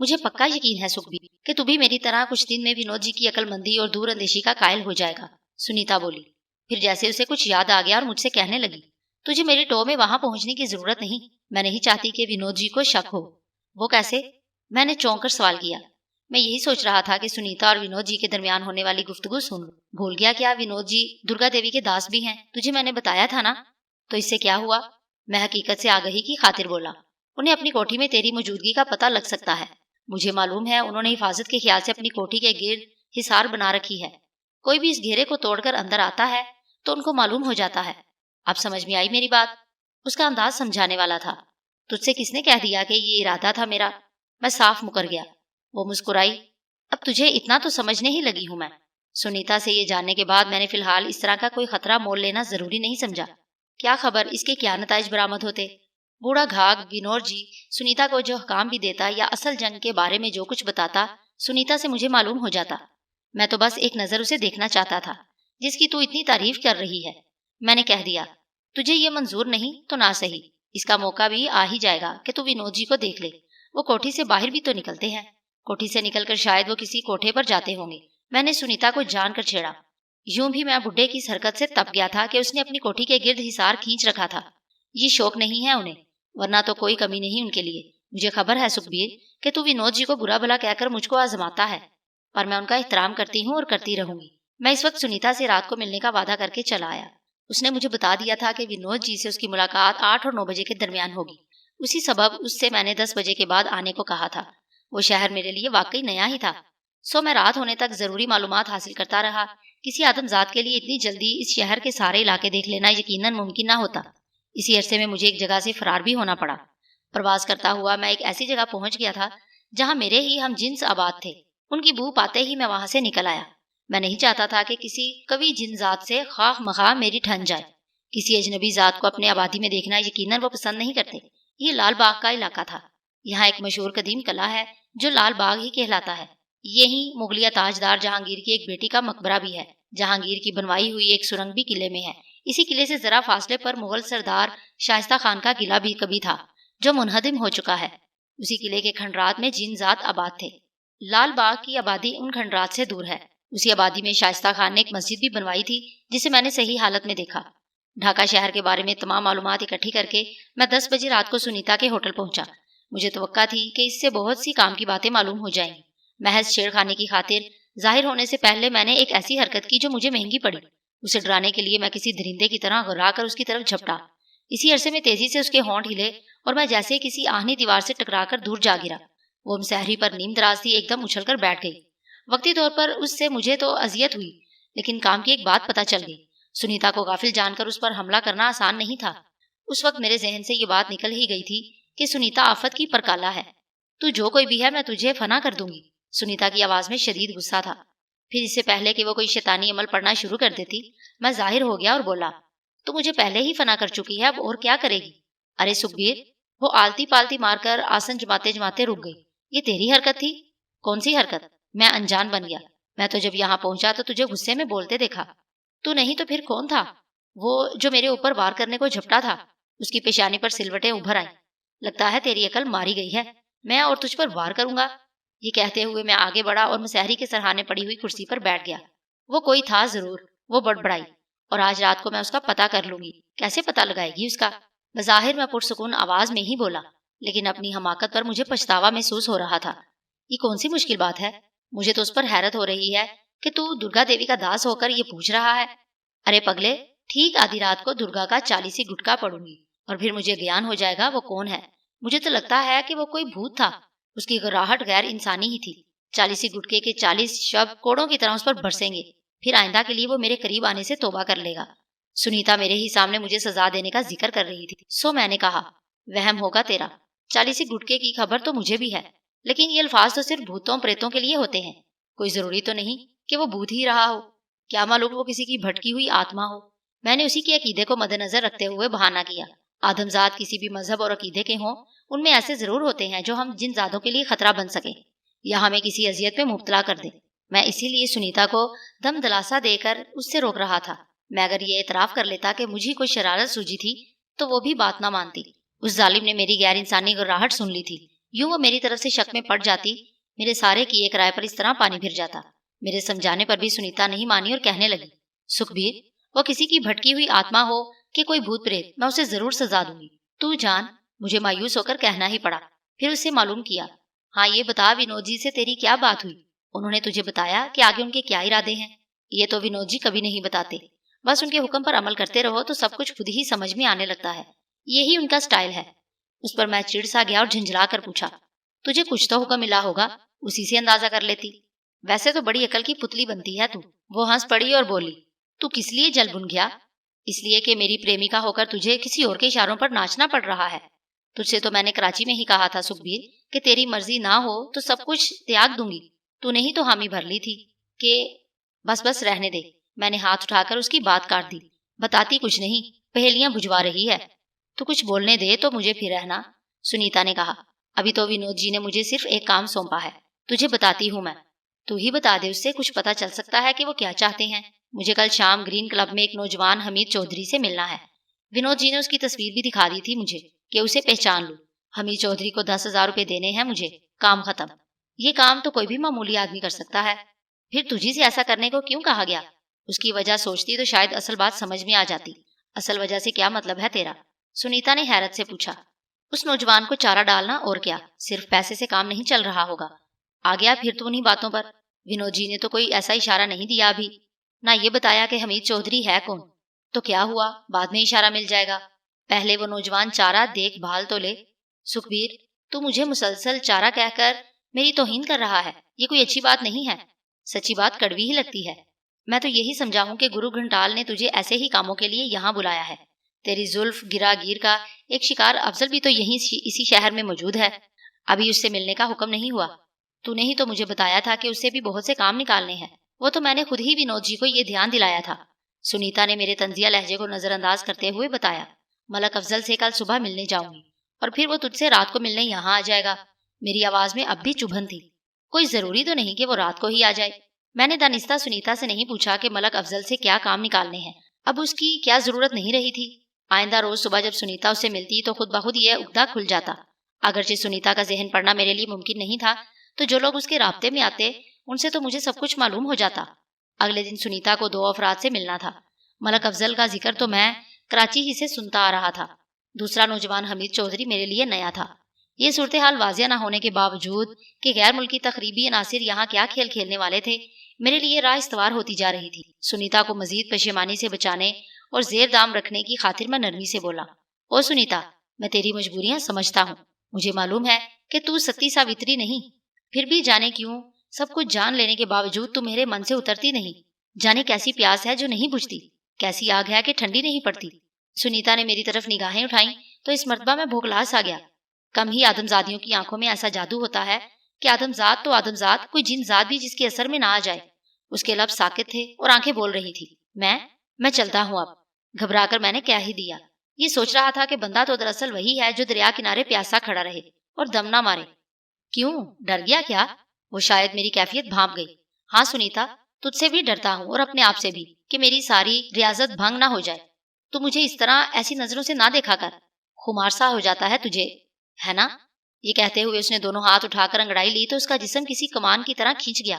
مجھے پکا یقین ہے سکھبیر کہ تو بھی میری طرح کچھ دن میں ونود جی کی عقل مندی اور دور اندیشی کا قائل ہو جائے گا، سنیتا بولی۔ پھر جیسے اسے کچھ یاد آ گیا اور مجھ سے کہنے لگی، تجھے میری ٹو میں وہاں پہنچنے کی ضرورت نہیں، میں نہیں چاہتی کہ ونود جی کو شک ہو۔ وہ کیسے؟ میں نے چونک کر سوال کیا۔ میں یہی سوچ رہا تھا کہ سنیتا اور ونود جی کے درمیان ہونے والی گفتگو سن لوں۔ بھول گیا کیا ونود جی درگا دیوی کے داس بھی ہیں؟ تجھے میں نے بتایا تھا نا۔ تو اس سے کیا ہوا؟ میں حقیقت سے آگہی کی خاطر بولا۔ انہیں اپنی کوٹھی میں تیری موجودگی کا پتہ لگ سکتا ہے۔ مجھے معلوم ہے انہوں نے حفاظت کے خیال سے اپنی کوٹھی کے گرد حصار بنا رکھی ہے۔ کوئی بھی اس گھیرے کو توڑ کر اندر آتا ہے تو ان کو معلوم ہو جاتا ہے۔ اب سمجھ میں آئی میری بات؟ اس کا انداز سمجھانے والا تھا۔ تجھ سے کس نے کہہ دیا کہ یہ ارادہ تھا میرا؟ میں صاف مکر گیا۔ وہ مسکرائی۔ اب تجھے اتنا تو سمجھنے ہی لگی ہوں میں۔ سنیتا سے یہ جاننے کے بعد میں نے فی الحال اس طرح کا کوئی خطرہ مول لینا ضروری نہیں سمجھا۔ کیا خبر اس کے کیا نتائج برآمد ہوتے؟ بوڑھا گھاگ ونود جی سنیتا کو جو حکام بھی دیتا یا اصل جنگ کے بارے میں جو کچھ بتاتا، سنیتا سے مجھے معلوم ہو جاتا۔ میں تو بس ایک نظر اسے دیکھنا چاہتا تھا جس کی تو اتنی تعریف کر رہی ہے۔ میں نے کہہ دیا، تجھے یہ منظور نہیں تو نہ صحیح، اس کا موقع بھی آ ہی جائے گا کہ تو ونود جی کو دیکھ لے۔ وہ کوٹھی سے باہر بھی تو نکلتے ہیں، کوٹھی سے نکل کر شاید وہ کسی کوٹھے پر جاتے ہوں گے۔ میں نے سنیتا کو جان کر چھیڑا۔ یوں بھی میں بڈھے کی اس حرکت سے تپ گیا تھا کہ اس نے اپنی کوٹھی کے گرد حصار کھینچ رکھا تھا۔ یہ شوق نہیں ہے انہیں، ورنہ تو کوئی کمی نہیں ان کے لیے۔ مجھے خبر ہے سکھبیر کہ تو ونود جی کو برا بھلا کہہ کر مجھ کو آزماتا ہے، پر میں ان کا احترام کرتی ہوں اور کرتی رہوں گی۔ میں اس وقت سنیتا سے رات کو ملنے کا وعدہ کر کے چلا آیا۔ اس نے مجھے بتا دیا تھا کہ ونود جی سے اس کی ملاقات 8 اور 9 بجے کے درمیان ہوگی۔ اسی سبب اس سے میں نے 10 بجے کے بعد آنے کو کہا تھا۔ وہ شہر میرے لیے واقعی نیا ہی تھا، سو میں رات ہونے تک ضروری معلومات حاصل کرتا رہا۔ کسی آدم ذات کے لیے اتنی جلدی اس شہر کے سارے علاقے دیکھ لینا یقیناً ممکن نہ ہوتا۔ اسی عرصے میں مجھے ایک جگہ سے فرار بھی ہونا پڑا۔ پرواز کرتا ہوا میں ایک ایسی جگہ پہنچ گیا تھا جہاں میرے ہی ہم جنس آباد تھے۔ ان کی بو پاتے ہی میں وہاں سے نکل آیا۔ میں نہیں چاہتا تھا کہ کسی قوی جن ذات سے خواہ مخواہ میری ٹھن جائے۔ کسی اجنبی ذات کو اپنے آبادی میں دیکھنا یقیناً وہ پسند نہیں کرتے۔ یہ لال باغ کا علاقہ تھا۔ یہاں ایک مشہور قدیم قلعہ ہے جو لال باغ ہی کہلاتا ہے۔ یہی مغلیہ تاجدار جہانگیر کی ایک بیٹی کا مقبرہ بھی ہے۔ جہانگیر کی بنوائی ہوئی ایک سرنگ بھی قلعے میں ہے۔ اسی قلعے سے ذرا فاصلے پر مغل سردار شائستہ خان کا قلعہ بھی کبھی تھا جو منہدم ہو چکا ہے۔ اسی قلعے کے کھنڈرات میں جن ذات آباد تھے۔ لال باغ کی آبادی ان کھنڈرات سے دور ہے۔ اسی آبادی میں شائستہ خان نے ایک مسجد بھی بنوائی تھی جسے میں نے صحیح حالت میں دیکھا۔ ڈھاکہ شہر کے بارے میں تمام معلومات اکٹھی کر کے میں 10 بجے رات کو سنیتا کے ہوٹل پہنچا۔ مجھے توقع تھی کہ اس سے بہت سی کام کی باتیں معلوم ہو جائیں گی۔ محض چھیڑ خانے کی خاطر ظاہر ہونے سے پہلے میں نے ایک ایسی حرکت کی جو مجھے مہنگی پڑی۔ اسے ڈرانے کے لیے میں کسی درندے کی طرح غرا کر اس کی طرف جھپٹا۔ اسی عرصے میں تیزی سے اس کے ہونٹ ہلے اور میں جیسے کسی آہنی دیوار سے ٹکرا کر دور جا گرا۔ وہ مسحری پر نیم دراز تھی، ایک دم اچھل کر بیٹھ گئی۔ وقتی طور پر اس سے مجھے تو اذیت ہوئی، لیکن کام کی ایک بات پتہ چل گئی۔ سنیتا کو غافل جان کر اس پر حملہ کرنا آسان نہیں تھا۔ اس وقت میرے ذہن سے یہ بات نکل ہی گئی تھی کہ سنیتا آفت کی پرکالہ ہے۔ تو جو کوئی بھی ہے میں تجھے فنا کر دوں گی۔ سنیتا کی آواز میں شدید غصہ تھا۔ پھر اس سے پہلے کہ وہ کوئی شیطانی عمل پڑنا شروع کر دیتی، میں ظاہر ہو گیا اور بولا، تو مجھے پہلے ہی فنا کر چکی ہے، اب اور کیا کرے گی؟ ارے سکھبیر، وہ آلتی پالتی مار کر آسن جماتے جماتے رک گئی۔ یہ تیری حرکت تھی؟ کون سی حرکت؟ میں انجان بن گیا۔ میں تو جب یہاں پہنچا تو تجھے غصے میں بولتے دیکھا۔ تو نہیں تو پھر کون تھا؟ وہ جو میرے اوپر وار کرنے کو جھپٹا تھا۔ اس کی پیشانی پر سلوٹیں ابھر آئیں۔ لگتا ہے تیری عقل ماری گئی ہے، میں اور تجھ پر وار کروں گا۔ یہ کہتے ہوئے میں آگے بڑھا اور مسحری کے سرہانے پڑی ہوئی کرسی پر بیٹھ گیا۔ وہ کوئی تھا ضرور، وہ بڑبڑائی، اور آج رات کو میں اس کا پتہ کر لوں گی۔ کیسے پتہ لگائے گی اس کا؟ بظاہر میں پرسکون آواز میں ہی بولا، لیکن اپنی حماقت پر مجھے پچھتاوا محسوس ہو رہا تھا۔ یہ کون سی مشکل بات ہے؟ مجھے تو اس پر حیرت ہو رہی ہے کہ تو درگا دیوی کا داس ہو کر یہ پوچھ رہا ہے۔ ارے پگلے، ٹھیک آدھی رات کو درگا کا 40 گٹکا پڑوں گی اور پھر مجھے گیان ہو جائے گا وہ کون ہے۔ مجھے تو لگتا ہے کہ وہ کوئی بھوت تھا۔ اس کی گراہٹ غیر انسانی ہی تھی۔ 40 گٹکے کے 40 شب کوڑوں کی طرح اس پر برسیں گے، پھر آئندہ کے لیے وہ میرے قریب آنے سے توبہ کر لے گا۔ سنیتا میرے ہی سامنے مجھے سزا دینے کا ذکر کر رہی تھی، سو میں نے کہا، وہم ہوگا تیرا۔ 40 گٹکے کی خبر تو مجھے بھی ہے، لیکن یہ الفاظ تو صرف بھوتوں پریتوں کے لیے ہوتے ہیں۔ کوئی ضروری تو نہیں کہ وہ بھوت ہی رہا ہو، کیا معلوم وہ کسی کی بھٹکی ہوئی آتما ہو۔ میں نے اسی کے عقیدے کو مد نظر رکھتے ہوئے بہانہ کیا۔ آدمزاد کسی بھی مذہب اور عقیدے کے ہوں، ان میں ایسے ضرور ہوتے ہیں جو ہم جن ذاتوں کے لیے خطرہ بن سکیں یا ہمیں کسی اذیت میں مبتلا کر دیں۔ میں اسی لیے سنیتا کو دم دلاسا دے کر اس سے روک رہا تھا۔ میں اگر یہ اعتراف کر لیتا کہ مجھے کوئی شرارت سوجی تھی تو وہ بھی بات نہ مانتی۔ اس ظالم نے میری غیر انسانی گراہٹ سن لی تھی۔ یوں وہ میری طرف سے شک میں پڑ جاتی، میرے سارے کیے کرائے پر اس طرح پانی پھر جاتا۔ میرے سمجھانے پر بھی سنیتا نہیں مانی اور کہنے لگی، سکھبیر، وہ کسی کی بھٹکی ہوئی آتما ہو کہ کوئی بھوت پریت، میں اسے ضرور سزا دوں گی۔ تو جان، مجھے مایوس ہو کر کہنا ہی پڑا۔ پھر اسے معلوم کیا، ہاں یہ بتا ونود جی سے تیری کیا بات ہوئی؟ انہوں نے تجھے بتایا کہ آگے ان کے کیا ارادے ہیں؟ یہ تو ونود جی کبھی نہیں بتاتے، بس ان کے حکم پر عمل کرتے رہو تو سب کچھ خود ہی سمجھ میں آنے لگتا ہے، یہی ان کا سٹائل ہے۔ اس پر میں چڑ سا گیا اور جھنجھلا کر پوچھا، تجھے کچھ تو حکم ملا ہوگا، اسی سے اندازہ کر لیتی۔ ویسے تو بڑی عقل کی پتلی بنتی ہے تو۔ وہ ہنس پڑی اور بولی، تو کس لیے جل بن گیا؟ اس لیے کہ میری پریمکا ہو کر تجھے کسی اور کے اشاروں پر ناچنا پڑ رہا ہے۔ تجھ سے تو میں نے کراچی میں ہی کہا تھا سکھبیر کہ تیری مرضی نہ ہو تو سب کچھ تیاگ دوں گی، تو نے ہی تو حامی بھر لی تھی کہ بس رہنے دے۔ میں نے ہاتھ اٹھا کر اس کی بات کاٹ دی، بتاتی کچھ نہیں، پہیلیاں بجھوا رہی ہے۔ تو کچھ بولنے دے تو مجھے پھر رہنا، سنیتا نے کہا۔ ابھی تو ونود جی نے مجھے صرف ایک کام سونپا ہے، تجھے بتاتی ہوں میں، تو ہی بتا دے، اس سے کچھ پتا چل سکتا ہے کہ وہ کیا چاہتے ہیں۔ مجھے کل شام گرین کلب میں ایک نوجوان حمید چودھری سے ملنا ہے۔ ونود جی نے اس کی تصویر بھی دکھا دی تھی مجھے کہ اسے پہچان لوں۔ حمید چودھری کو 10,000 روپے دینے ہیں مجھے، کام ختم۔ یہ کام تو کوئی بھی معمولی آدمی کر سکتا ہے، پھر تجھی سے ایسا کرنے کو کیوں کہا گیا؟ اس کی وجہ سوچتی تو شاید اصل بات سمجھ میں آ جاتی۔ اصل وجہ سے کیا مطلب ہے تیرا؟ سنیتا نے حیرت سے پوچھا۔ اس نوجوان کو چارہ ڈالنا اور کیا، صرف پیسے سے کام نہیں چل رہا ہوگا۔ آ گیا پھر تو انہیں باتوں پر۔ ونود جی نے تو کوئی ایسا اشارہ نہیں دیا ابھی، نہ یہ بتایا کہ حمید چودھری ہے کون۔ تو کیا ہوا، بعد میں اشارہ مل جائے گا، پہلے وہ نوجوان چارہ دیکھ بھال تو لے۔ سکھبیر، تو مجھے مسلسل چارہ کہہ کر میری توہین کر رہا ہے، یہ کوئی اچھی بات نہیں ہے۔ سچی بات کڑوی ہی لگتی ہے۔ میں تو یہی سمجھا ہوں کہ گرو گھنٹال نے تجھے ایسے ہی کاموں کے لیے یہاں بلایا ہے۔ تیری زلف گرا گیر کا ایک شکار افضل بھی تو یہیں اسی شہر میں موجود ہے، ابھی اس سے ملنے کا حکم نہیں ہوا۔ تو نے ہی تو مجھے بتایا تھا کہ اسے بھی بہت سے کام نکالنے ہیں، وہ تو میں نے خود ہی ونود جی کو یہ دھیان دلایا تھا۔ سنیتا نے میرے طنزیہ لہجے کو نظر انداز کرتے ہوئے بتایا، ملک افضل سے کل صبح ملنے جاؤں گی، اور پھر وہ تجھ سے رات کو ملنے یہاں آ جائے گا۔ میری آواز میں اب بھی چبھن تھی۔ کوئی ضروری تو نہیں کہ وہ رات کو ہی آ جائے۔ میں نے دانستہ سنیتا سے نہیں پوچھا کہ ملک افضل سے کیا کام نکالنے ہیں، اب اس کی کیا ضرورت نہیں رہی تھی۔ آئندہ روز صبح جب سنیتا اسے ملتی تو خود بخود یہ عقدہ کھل جاتا۔ اگرچہ سنیتا کا ذہن پڑھنا میرے لیے ممکن نہیں تھا، تو جو لوگ اس کے رابطے میں آتے ان سے تو مجھے سب کچھ معلوم ہو جاتا۔ اگلے دن سنیتا کو 2 افراد سے ملنا تھا۔ ملک افضل کا ذکر تو میں کراچی ہی سے سنتا آ رہا تھا، دوسرا نوجوان حمید چودھری میرے لیے نیا تھا۔ یہ صورتحال واضح نہ ہونے کے باوجود کہ غیر ملکی تخریبی عناصر یہاں کیا کھیل کھیلنے والے تھے، میرے لیے راہ استوار ہوتی جا رہی تھی۔ سنیتا کو مزید پشیمانی سے بچانے اور زیر دام رکھنے کی خاطر میں نرمی سے بولا، او سنیتا، میں تیری مجبوریاں سمجھتا ہوں، مجھے معلوم ہے کہ تو ستی ساوتری نہیں، پھر بھی جانے کیوں سب کچھ جان لینے کے باوجود تو میرے من سے اترتی نہیں۔ جانے کیسی پیاس ہے جو نہیں بجھتی، کیسی آگ ہے کہ ٹھنڈی نہیں پڑتی۔ سنیتا نے میری طرف نگاہیں اٹھائیں تو اس مرتبہ میں بھوکلاس آ گیا۔ کم ہی آدم زادیوں کی آنکھوں میں ایسا جادو ہوتا ہے کہ آدم زاد تو آدم زاد، کوئی جن زاد بھی جس کے اثر میں نہ آ جائے۔ اس کے لب ساکت تھے اور آنکھیں بول رہی تھی، میں چلتا ہوں اب۔ گھبرا کر میں نے کہہ ہی دیا۔ یہ سوچ رہا تھا کہ بندہ تو دراصل وہی ہے جو دریا کنارے پیاسا کھڑا رہے اور دم نہ مارے۔ کیوں، ڈر گیا کیا؟ وہ شاید میری کیفیت بھانپ گئی۔ ہاں سنیتا، تجھ سے بھی ڈرتا ہوں اور اپنے آپ سے بھی، کہ میری ساری ریاضت بھنگ نہ ہو جائے۔ تو مجھے اس طرح ایسی نظروں سے نہ دیکھا کر، خمار سا ہو جاتا ہے تجھے، ہے نا؟ یہ کہتے ہوئے اس نے دونوں ہاتھ اٹھا کر انگڑائی لی تو اس کا جسم کسی کمان کی طرح کھینچ گیا۔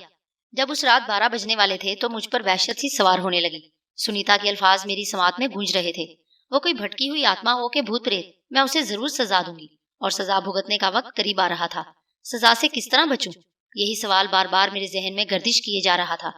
جب اس رات 12 بجنے والے تھے تو مجھ پر وحشت سی سوار ہونے لگی۔ سنیتا کے الفاظ میری سماعت میں گونج رہے تھے، وہ کوئی بھٹکی ہوئی آتما ہو کہ بھوت پریت، میں اسے ضرور سزا دوں گی، اور سزا بھگتنے کا وقت قریب آ رہا تھا۔ سزا سے کس طرح بچوں؟ یہی سوال بار بار میرے ذہن میں گردش کیے جا رہا تھا۔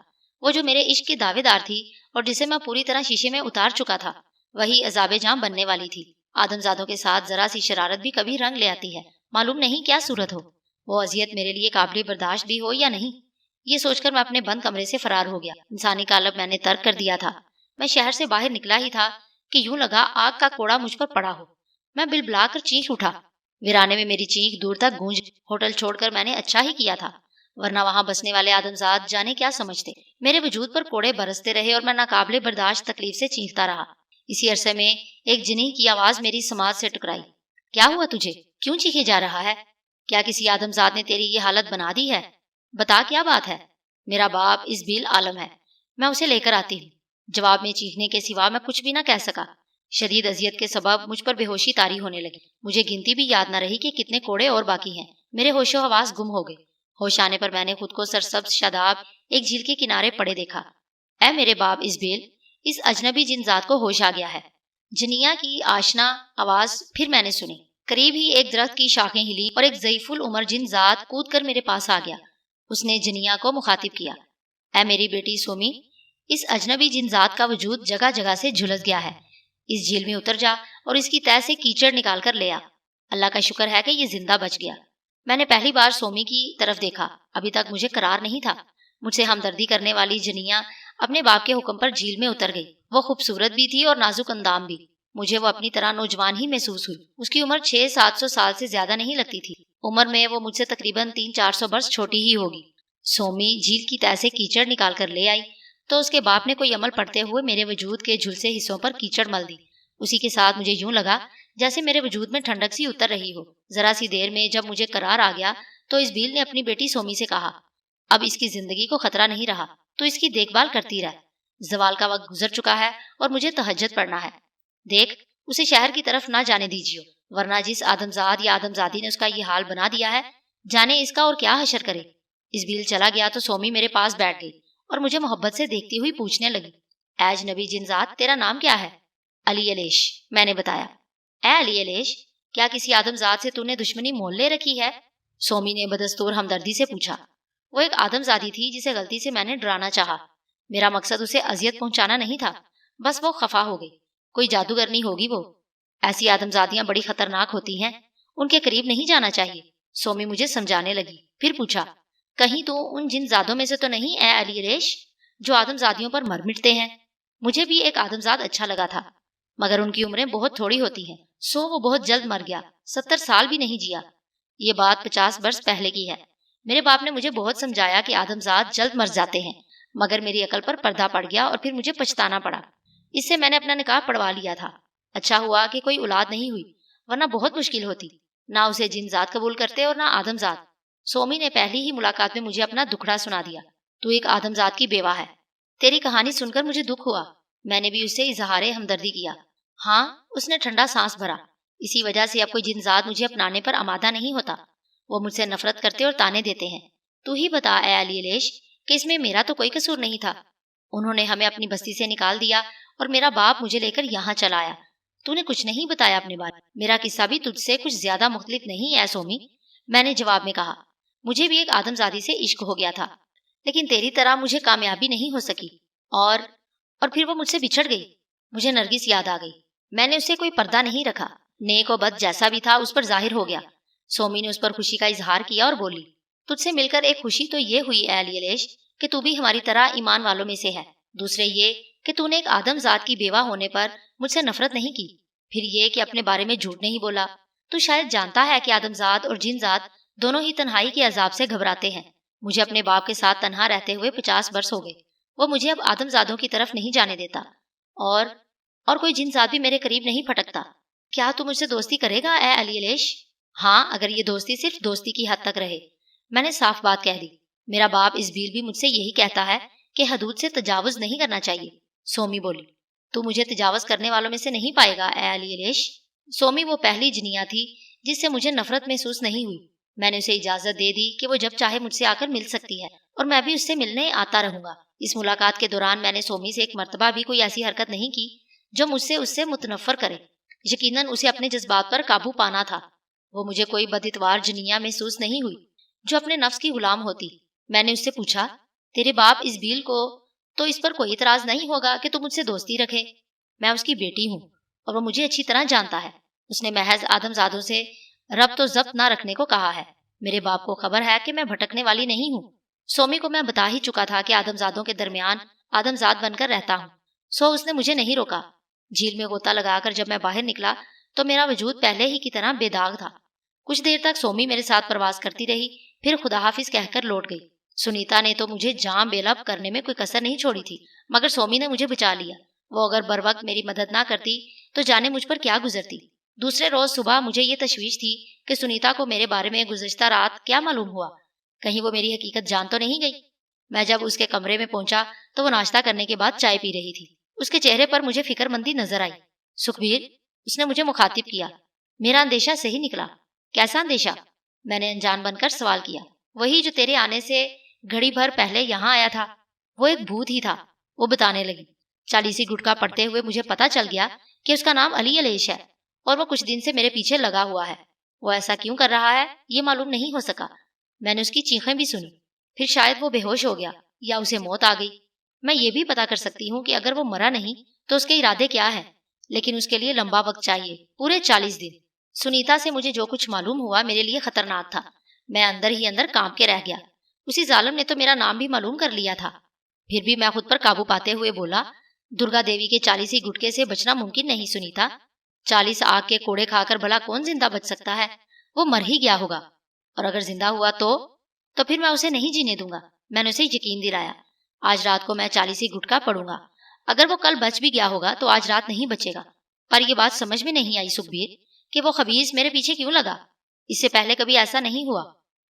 وہ جو میرے عشق کی دعوے دار تھی اور جسے میں پوری طرح شیشے میں اتار چکا تھا، وہی عذاب جاں بننے والی تھی۔ آدم زادوں کے ساتھ ذرا سی شرارت بھی کبھی رنگ لے آتی ہے، معلوم نہیں کیا صورت ہو، وہ اذیت میرے لیے قابل برداشت بھی ہو یا نہیں۔ یہ سوچ کر میں اپنے بند کمرے سے فرار ہو گیا۔ انسانی قالب میں نے ترک کر دیا تھا۔ میں شہر سے باہر نکلا ہی تھا کہ یوں لگا آگ کا کوڑا مجھ پر پڑا ہو۔ میں بل بلا کر چینخ اٹھا۔ ویرانے میں میری چینخ دور تک گونج۔ ہوٹل چھوڑ کر میں نے اچھا ہی کیا تھا، ورنہ وہاں بسنے والے آدمزاد جانے کیا سمجھتے۔ میرے وجود پر کوڑے برستے رہے اور میں ناقابل برداشت تکلیف سے چینختا رہا۔ اسی عرصے میں ایک جنی کی آواز میری سماعت سے ٹکرائی۔ کیا ہوا تجھے؟ کیوں چیخے جا رہا ہے؟ کیا کسی آدمزاد نے تیری یہ حالت بنا دی ہے؟ بتا کیا بات ہے؟ میرا باپ اس بیل عالم ہے، میں اسے لے کر آتی ہوں۔ جواب میں چیخنے کے سوا میں کچھ بھی نہ کہہ سکا۔ شدید اذیت کے سبب مجھ پر بے ہوشی طاری ہونے لگی۔ مجھے گنتی بھی یاد نہ رہی کہ کتنے کوڑے اور باقی ہیں۔ میرے ہوش و حواس گم ہو گئے۔ ہوش آنے پر میں نے خود کو سرسبز شاداب ایک جھیل کے کنارے پڑے دیکھا۔ اے میرے باپ ازبیل، اس اجنبی جن ذات کو ہوش آ گیا ہے۔ جنیا کی آشنا آواز پھر میں نے سنی۔ قریب ہی ایک درخت کی شاخیں ہلی اور ایک ضعیف العمر جن ذات کود کر میرے پاس آ گیا۔ اس نے جنیا کو مخاطب کیا، اے میری بیٹی سومی، اس اجنبی جن ذات کا وجود جگہ جگہ سے جھلس گیا ہے۔ اس جھیل میں اتر جا اور اس کی تہہ سے کیچڑ نکال کر لے آ۔ اللہ کا شکر ہے کہ یہ زندہ بچ گیا۔ میں نے پہلی بار سومی کی طرف دیکھا، ابھی تک مجھے قرار نہیں تھا۔ مجھ سے ہمدردی کرنے والی جنیا اپنے باپ کے حکم پر جھیل میں اتر گئی۔ وہ خوبصورت بھی تھی اور نازک اندام بھی۔ مجھے وہ اپنی طرح نوجوان ہی محسوس ہوئی۔ اس کی عمر 600-700 سال سے زیادہ نہیں لگتی تھی۔ عمر میں وہ مجھ سے تقریباً 300-400 برس چھوٹی ہی ہوگی۔ سومی جھیل کی تہہ سے کیچڑ نکال کر لے آئی تو اس کے باپ نے کوئی عمل پڑھتے ہوئے میرے وجود کے جھلسے حصوں پر کیچڑ مل دی۔ اسی کے ساتھ مجھے یوں لگا جیسے میرے وجود میں ٹھنڈک سی اتر رہی ہو۔ ذرا سی دیر میں جب مجھے قرار آ گیا تو ازبیل نے اپنی بیٹی سومی سے کہا، اب اس کی زندگی کو خطرہ نہیں رہا، تو اس کی دیکھ بھال کرتی رہ۔ زوال کا وقت گزر چکا ہے اور مجھے تہجد پڑھنا ہے۔ دیکھ، اسے شہر کی طرف نہ جانے دیجیے، ورنہ جس آدمزاد یا آدمزادی نے اس کا یہ حال بنا دیا ہے، جانے اس کا اور کیا حشر کرے۔ ازبیل چلا گیا تو سومی میرے پاس بیٹھ گئی اور مجھے محبت سے دیکھتی ہوئی پوچھنے لگی، اے اجنبی جن ذات، تیرا نام کیا ہے؟ علی علیش، میں نے بتایا۔ اے علی علیش، کیا کسی آدمزاد سے تو نے دشمنی مول لے رکھی ہے؟ سومی نے بدستور ہمدردی سے پوچھا۔ وہ ایک آدمزادی تھی جسے غلطی سے میں نے ڈرانا چاہا۔ میرا مقصد اسے اذیت پہنچانا نہیں تھا، بس وہ خفا ہو گئی۔ کوئی جادوگرنی ہوگی وہ۔ ایسی آدمزادیاں بڑی خطرناک ہوتی ہیں، ان کے قریب نہیں جانا چاہیے۔ سومی مجھے سمجھانے لگی، پھر پوچھا، کہیں تو ان جن زادوں میں سے تو نہیں اے علی ریش جو آدمزادیوں پر مر مٹتے ہیں؟ مجھے بھی ایک آدمزاد اچھا لگا تھا، مگر ان کی عمریں بہت تھوڑی ہوتی ہیں، سو وہ بہت جلد مر گیا، 70 سال بھی نہیں جیا۔ یہ بات 50 برس پہلے کی ہے۔ میرے باپ نے مجھے بہت سمجھایا کہ آدمزاد جلد مر جاتے ہیں، مگر میری عقل پر پردہ پڑ گیا اور پھر مجھے پچھتانا پڑا۔ اس سے میں نے اپنا نکاح پڑھوا لیا تھا۔ اچھا ہوا کہ کوئی اولاد نہیں ہوئی، ورنہ بہت مشکل ہوتی، نہ اسے جن ذات قبول کرتے اور نہ آدمزاد۔ سومی نے پہلی ہی ملاقات میں مجھے اپنا دکھڑا سنا دیا، تو ایک آدمزاد کی بیوہ ہے۔ تیری کہانی سن کر مجھے دکھ ہوا۔ میں نے بھی اس سے اظہار ہمدردی کیا۔ ہاں، اس نے ٹھنڈا سانس بھرا۔ اسی وجہ سے اب کوئی جن ذات مجھے اپنانے پر آمادہ نہیں ہوتا، وہ مجھ سے نفرت کرتے اور تانے دیتے ہیں۔ تو ہی بتا اے علی علیش کہ اس میں میرا تو کوئی قصور نہیں تھا۔ انہوں نے ہمیں اپنی بستی سے نکال دیا اور میرا باپ مجھے لے کر یہاں چلا آیا۔ تو نے کچھ نہیں بتایا اپنے بارے میں۔ میرا قصہ بھی تجھ سے کچھ زیادہ مختلف نہیں ہے سومی، میں نے جواب میں کہا۔ مجھے بھی ایک آدمزادی سے عشق ہو گیا تھا، لیکن تیری طرح مجھے کامیابی نہیں ہو سکی، اور پھر وہ مجھ سے بچھڑ گئی۔ مجھے نرگس یاد آ گئی۔ میں نے اس سے کوئی پردہ نہیں رکھا، نیک و بد جیسا بھی تھا اس پر ظاہر ہو گیا۔ سومی نے اس پر خوشی کا اظہار کیا اور بولی، تجھ سے مل کر ایک خوشی تو یہ ہوئی اے علی علیش کہ تو بھی ہماری طرح ایمان والوں میں سے ہے۔ دوسرے یہ کہ تو نے ایک آدم ذات کی بیوہ ہونے پر مجھ سے نفرت نہیں کی۔ پھر یہ کہ اپنے بارے میں جھوٹ نہیں بولا۔ تو شاید جانتا ہے کہ آدم ذات اور جن ذات دونوں ہی تنہائی کے عذاب سے گھبراتے ہیں۔ مجھے اپنے باپ کے ساتھ تنہا رہتے ہوئے 50 برس ہو گئے۔ وہ مجھے اب آدم زادوں کی طرف نہیں جانے دیتا، اور کوئی جن ذات بھی میرے قریب نہیں پھٹکتا۔ کیا تو مجھ سے دوستی کرے گا اے علی علیش؟ ہاں، اگر یہ دوستی صرف دوستی کی حد تک رہے۔ میں نے صاف بات کہہ دی۔ میرا باپ ازبیل بھی مجھ سے یہی کہتا ہے کہ حدود سے تجاوز نہیں کرنا چاہیے۔ سومی بولی، تو مجھے تجاوز کرنے والوں میں سے نہیں پائے گا اے علی علیش۔ سومی وہ پہلی جنیا تھی جس سے مجھے نفرت محسوس نہیں ہوئی۔ میں نے اسے اجازت دے دی کہ وہ جب چاہے مجھ سے آ کر مل سکتی ہے، اور میں بھی اس سے ملنے آتا رہوں گا۔ اس ملاقات کے دوران میں نے سومی سے ایک مرتبہ بھی کوئی ایسی حرکت نہیں کی جو مجھ سے اس سے متنفر کرے۔ یقیناً اسے اپنے جذبات پر قابو پانا تھا۔ وہ مجھے کوئی بداتوار جنیا محسوس نہیں ہوئی جو اپنے نفس کی غلام ہوتی۔ میں نے اس سے پوچھا، تیرے باپ ازبیل کو تو اس پر کوئی اعتراض نہیں ہوگا کہ تو مجھ سے دوستی رکھے؟ میں اس کی بیٹی ہوں اور وہ مجھے اچھی طرح جانتا ہے۔ اس نے محض آدم زادوں سے ربط و ضبط نہ رکھنے کو کہا ہے۔ میرے باپ کو خبر ہے کہ میں بھٹکنے والی نہیں ہوں۔ سومی کو میں بتا ہی چکا تھا کہ آدم زادوں کے درمیان آدم زاد بن کر رہتا ہوں، سو اس نے مجھے نہیں روکا۔ جھیل میں غوطہ لگا کر جب میں باہر نکلا تو میرا وجود پہلے ہی کی طرح بے داغ تھا۔ کچھ دیر تک سومی میرے ساتھ پرواز کرتی رہی، پھر خدا حافظ کہہ کر لوٹ گئی۔ سنیتا نے تو مجھے جاں بے لب کرنے میں کوئی کسر نہیں چھوڑی تھی، مگر سومی نے مجھے بچا لیا۔ وہ اگر بر وقت میری مدد نہ کرتی تو جانے مجھ پر کیا گزرتی۔ دوسرے روز صبح مجھے یہ تشویش تھی کہ سنیتا کو میرے بارے میں گزشتہ رات کیا معلوم ہوا، کہیں وہ میری حقیقت جان تو نہیں گئی۔ میں جب اس کے کمرے میں پہنچا تو وہ ناشتہ کرنے کے بعد چائے پی رہی تھی۔ اس کے چہرے پر مجھے فکر مندی نظر آئی۔ سکھبیر، اس نے مجھے مخاطب کیا۔ میرا اندیشہ صحیح نکلا۔ کیسا اندیشہ؟ میں نے انجان بن کر سوال کیا۔ وہی جو تیرے آنے سے گھڑی بھر پہلے یہاں آیا تھا، وہ ایک بھوت ہی تھا، وہ بتانے لگی۔ 40 گٹکا پڑھتے ہوئے مجھے پتا چل گیا کہ اس کا نام علی علیش ہے اور وہ کچھ دن سے میرے پیچھے لگا ہوا ہے۔ وہ ایسا کیوں کر رہا ہے یہ معلوم نہیں ہو سکا۔ میں نے اس کی چیخیں بھی سنی، پھر شاید وہ بے ہوش ہو گیا یا اسے موت آ گئی۔ میں یہ بھی پتا کر سکتی ہوں کہ اگر وہ مرا نہیں تو اس کے ارادے کیا ہیں، لیکن اس کے لیے لمبا وقت چاہیے، پورے 40 دن۔ سنیتا سے مجھے جو کچھ معلوم ہوا میرے لیے خطرناک تھا۔ میں اندر ہی اندر کانپ کے رہ گیا۔ اسی ظالم نے تو میرا نام بھی معلوم کر لیا تھا۔ پھر بھی میں خود پر قابو پاتے ہوئے بولا، درگا دیوی کے 40 گٹکے سے بچنا ممکن نہیں سنیتا۔ 40 آگ کے کوڑے کھا کر بھلا کون زندہ بچ سکتا ہے؟ وہ مر ہی گیا ہوگا، اور اگر زندہ ہوا تو پھر میں اسے نہیں جینے دوں گا۔ میں نے اسے یقین دلایا، آج رات کو میں 40 گٹکا پڑوں گا۔ اگر وہ کل بچ بھی گیا ہوگا تو آج رات نہیں بچے گا۔ پر یہ بات سمجھ میں نہیں آئی سکھبیر کہ وہ خبیث میرے پیچھے کیوں لگا۔ اس سے پہلے کبھی ایسا نہیں ہوا۔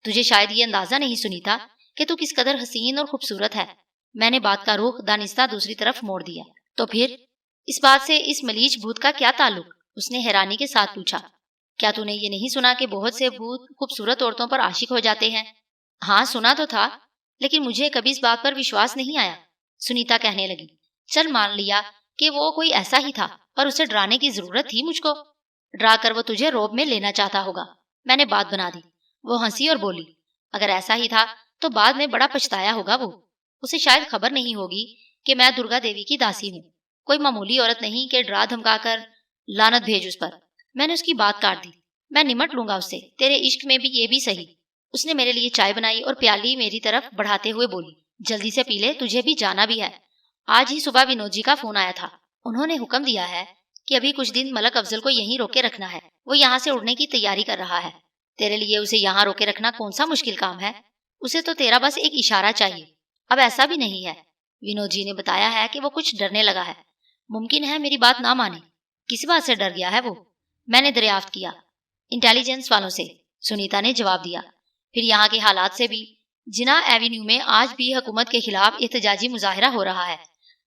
تجھے شاید یہ اندازہ نہیں سنیتا کہ تو کس قدر حسین اور خوبصورت ہے۔ میں نے بات کا رخ دانستہ دوسری طرف موڑ دیا۔ تو پھر اس بات سے اس ملیچ بھوت کا کیا تعلق؟ اس نے حیرانی کے ساتھ پوچھا۔ کیا تو نے یہ نہیں سنا کہ بہت سے بھوت خوبصورت عورتوں پر عاشق ہو جاتے ہیں؟ ہاں سنا تو تھا، لیکن مجھے کبھی اس بات پر وشواس نہیں آیا۔ سنیتا کہنے لگی، چل مان لیا کہ وہ کوئی ایسا ہی تھا، پر اسے ڈرانے کی ضرورت تھی مجھ کو۔ ڈرا کر وہ تجھے روب میں لینا چاہتا ہوگا۔ میں نے بات بنا دی۔ وہ ہنسی اور بولی، اگر ایسا ہی تھا تو بعد میں بڑا پچھتایا ہوگا وہ۔ اسے شاید خبر نہیں ہوگی کہ میں درگا دیوی کی داسی ہوں، کوئی معمولی عورت نہیں کہ ڈرا دھمکا کر لعنت بھیج اس پر۔ میں نے اس کی بات کاٹ دی۔ میں نمٹ لوں گا اس سے، تیرے عشق میں بھی یہ بھی صحیح۔ اس نے میرے لیے چائے بنائی اور پیالی میری طرف بڑھاتے ہوئے بولی، جلدی سے پی لے، تجھے بھی جانا بھی ہے۔ آج ہی صبح ونود جی کا فون آیا تھا۔ انہوں نے حکم دیا ہے کہ ابھی کچھ دن ملک افضل کو یہیں روکے رکھنا ہے۔ وہ یہاں سے اڑنے کی تیاری کر رہا ہے۔ تیرے لیے اسے یہاں روکے رکھنا کون سا مشکل کام ہے؟ اسے تو تیرا بس ایک اشارہ چاہیے۔ اب ایسا بھی نہیں ہے، ونود جی نے بتایا ہے کہ وہ کچھ ڈرنے لگا ہے۔ ممکن ہے میری بات نہ مانے۔ کس بات سے ڈر گیا ہے وہ؟ میں نے دریافت کیا۔ انٹیلیجنس والوں سے، سنیتا نے جواب دیا۔ پھر یہاں کے حالات سے بھی۔ جنا ایوینیو میں آج بھی حکومت کے خلاف احتجاجی مظاہرہ ہو رہا ہے۔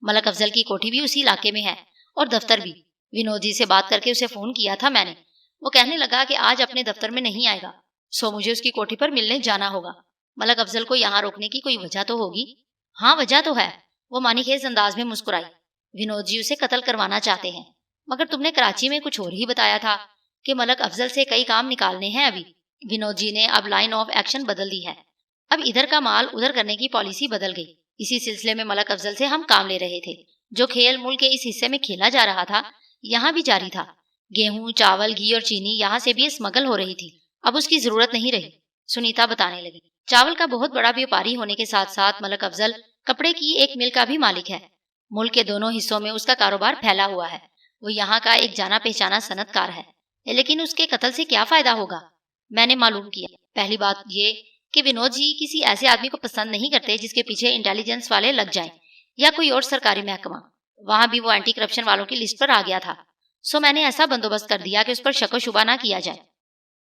ملک افضل کی کوٹھی بھی اسی علاقے میں ہے اور دفتر بھی۔ ونود جی سے بات کر کے اسے فون کیا تھا میں نے۔ وہ کہنے لگا کہ آج اپنے دفتر میں نہیں آئے گا، سو مجھے اس کی کوٹھی پر ملنے جانا ہوگا۔ ملک افضل کو یہاں روکنے کی کوئی وجہ تو ہوگی؟ ہاں وجہ تو ہے، وہ معنی خیز انداز میں مسکرائی۔ ونود جی اسے قتل کروانا چاہتے ہیں، مگر تم نے کراچی میں کچھ اور ہی بتایا تھا کہ ملک افضل سے کئی کام نکالنے ہیں ابھی۔ ونود جی نے اب لائن آف ایکشن بدل دی ہے۔ اب ادھر کا مال ادھر کرنے کی پالیسی بدل گئی۔ اسی سلسلے میں ملک افضل سے ہم کام لے رہے تھے۔ جو کھیل ملک کے اس حصے میں کھیلا جا رہا تھا یہاں بھی جاری تھا۔ گیہوں، چاول، گھی اور چینی یہاں سے بھی اسمگل ہو رہی تھی۔ اب اس کی ضرورت نہیں رہی، سنیتا بتانے لگی۔ چاول کا بہت بڑا بیوپاری ہونے کے ساتھ ساتھ ملک افضل کپڑے کی ایک مل کا بھی مالک ہے۔ ملک کے دونوں حصوں میں اس کا کاروبار پھیلا ہوا ہے۔ وہ یہاں کا ایک جانا پہچانا صنعت کار ہے۔ لیکن اس کے قتل سے کیا فائدہ ہوگا؟ میں نے معلوم کیا۔ پہلی بات یہ کہ ونود جی کسی ایسے آدمی کو پسند نہیں کرتے جس کے پیچھے انٹیلیجنس والے لگ جائیں یا کوئی اور سرکاری محکمہ۔ وہاں بھی وہ اینٹی کرپشن والوں کی لسٹ پر آ گیا تھا، سو میں نے ایسا بندوبست کر دیا کہ اس پر شک و شبہ نہ کیا جائے۔